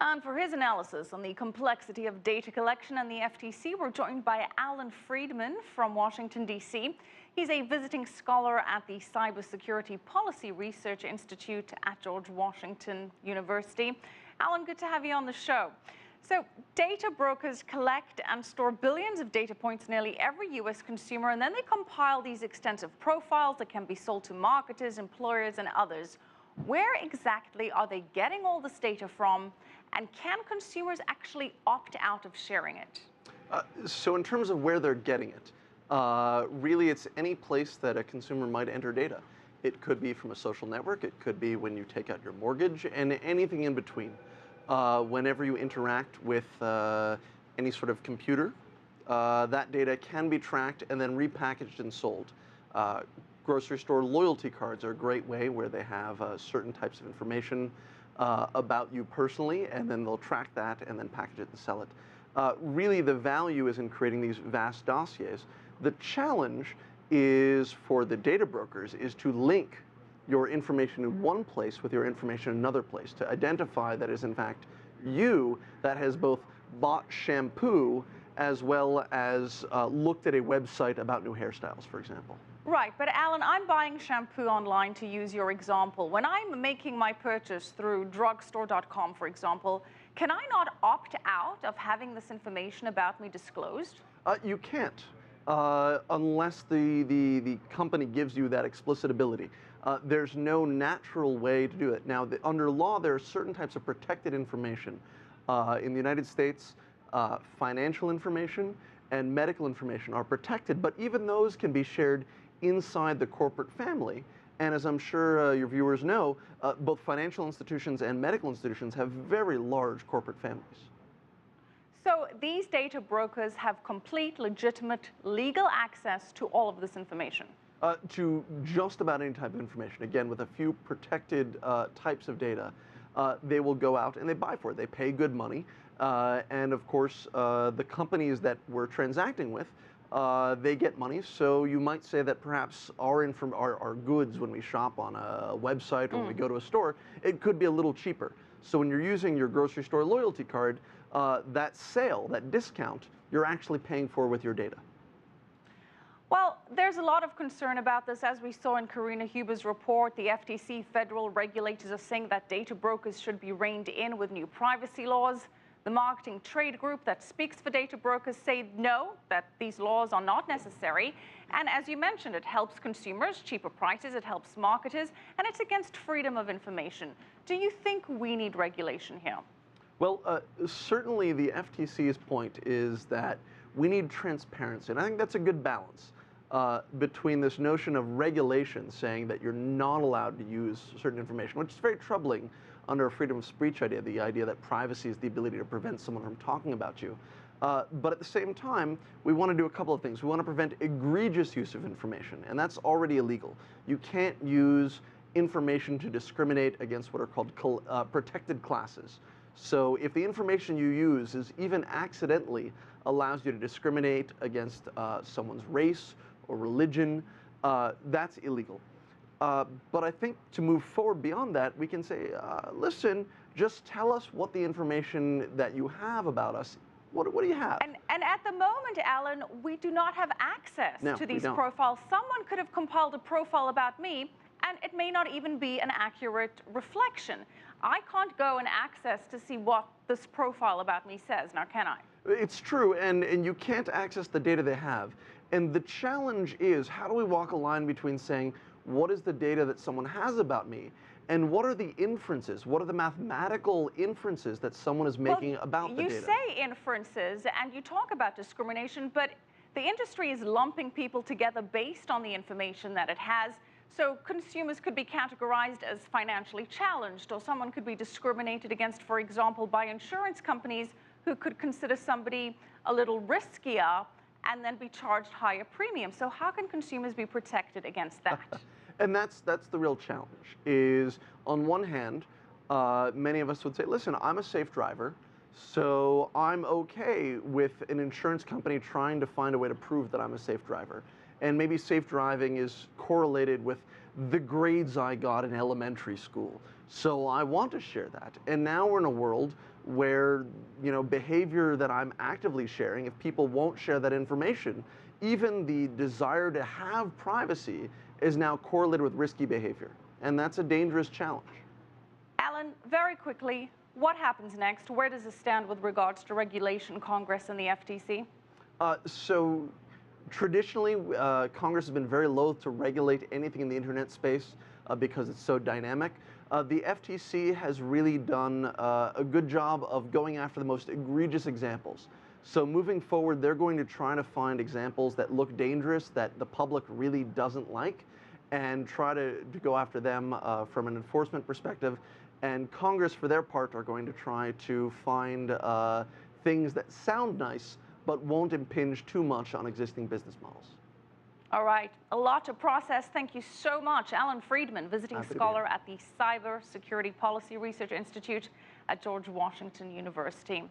And for his analysis on the complexity of data collection and the FTC, we're joined by Allan Friedman from Washington, D.C. He's a visiting scholar at the Cybersecurity Policy Research Institute at George Washington University. Allan, good to have you on the show. So data brokers collect and store billions of data points nearly every U.S. consumer, and then they compile these extensive profiles that can be sold to marketers, employers, and others. Where exactly are they getting all this data from, and can consumers actually opt out of sharing it? So in terms of where they're getting it, really it's any place that a consumer might enter data. It could be from a social network, it could be when you take out your mortgage, and anything in between. Whenever you interact with any sort of computer, that data can be tracked and then repackaged and sold. Grocery store loyalty cards are a great way where they have certain types of information about you personally, and then they'll track that and then package it and sell it. Really, the value is in creating these vast dossiers. The challenge is for the data brokers is to link your information in one place with your information in another place to identify that is in fact you that has both bought shampoo as well as looked at a website about new hairstyles, for example. Right, but Allan, I'm buying shampoo online, to use your example. When I'm making my purchase through drugstore.com, for example, can I not opt out of having this information about me disclosed? You can't, unless the company gives you that explicit ability. There's no natural way to do it. Now, under law, there are certain types of protected information. In the United States, financial information and medical information are protected, but even those can be shared inside the corporate family. And as I'm sure your viewers know, both financial institutions and medical institutions have very large corporate families. So these data brokers have complete, legitimate, legal access to all of this information? To just about any type of information. Again, with a few protected types of data, they will go out and they buy for it. They pay good money. And of course, the companies that we're transacting with, they get money. So you might say that perhaps our goods, when we shop on a website or when we go to a store, it could be a little cheaper. So when you're using your grocery store loyalty card, that sale, that discount, you're actually paying for with your data. Well, there's a lot of concern about this. As we saw in Karina Huber's report, the FTC federal regulators are saying that data brokers should be reined in with new privacy laws. The marketing trade group that speaks for data brokers say no, that these laws are not necessary. And as you mentioned, it helps consumers, cheaper prices, it helps marketers, and it's against freedom of information. Do you think we need regulation here? Well, certainly the FTC's point is that we need transparency, and I think that's a good balance between this notion of regulation saying that you're not allowed to use certain information, which is very troubling under a freedom of speech idea, the idea that privacy is the ability to prevent someone from talking about you. But at the same time, we want to do a couple of things. We want to prevent egregious use of information, and that's already illegal. You can't use information to discriminate against what are called protected classes. So if the information you use is even accidentally allows you to discriminate against someone's race or religion, that's illegal. But I think to move forward beyond that, we can say, listen, just tell us what the information that you have about us, what do you have? And at the moment, Allan, we do not have access to these profiles. Someone could have compiled a profile about me, and it may not even be an accurate reflection. I can't go and access to see what this profile about me says, now can I? It's true, and you can't access the data they have. And the challenge is, how do we walk a line between saying, what is the data that someone has about me, and what are the inferences? What are the mathematical inferences that someone is making about the data? You say inferences, and you talk about discrimination, but the industry is lumping people together based on the information that it has. So consumers could be categorized as financially challenged, or someone could be discriminated against, for example, by insurance companies who could consider somebody a little riskier and then be charged higher premiums. So how can consumers be protected against that? And that's the real challenge, is on one hand, many of us would say, listen, I'm a safe driver, so I'm okay with an insurance company trying to find a way to prove that I'm a safe driver. And maybe safe driving is correlated with the grades I got in elementary school. So I want to share that. And now we're in a world where, behavior that I'm actively sharing, if people won't share that information, even the desire to have privacy is now correlated with risky behavior. And that's a dangerous challenge. Allan, very quickly, what happens next? Where does this stand with regards to regulation, Congress, and the FTC? So traditionally, Congress has been very loath to regulate anything in the internet space because it's so dynamic. The FTC has really done a good job of going after the most egregious examples. So moving forward, they're going to try to find examples that look dangerous, that the public really doesn't like, and try to go after them from an enforcement perspective. And Congress, for their part, are going to try to find things that sound nice, but won't impinge too much on existing business models. All right, a lot to process. Thank you so much. Allan Friedman, visiting scholar at the Cyber Security Policy Research Institute at George Washington University.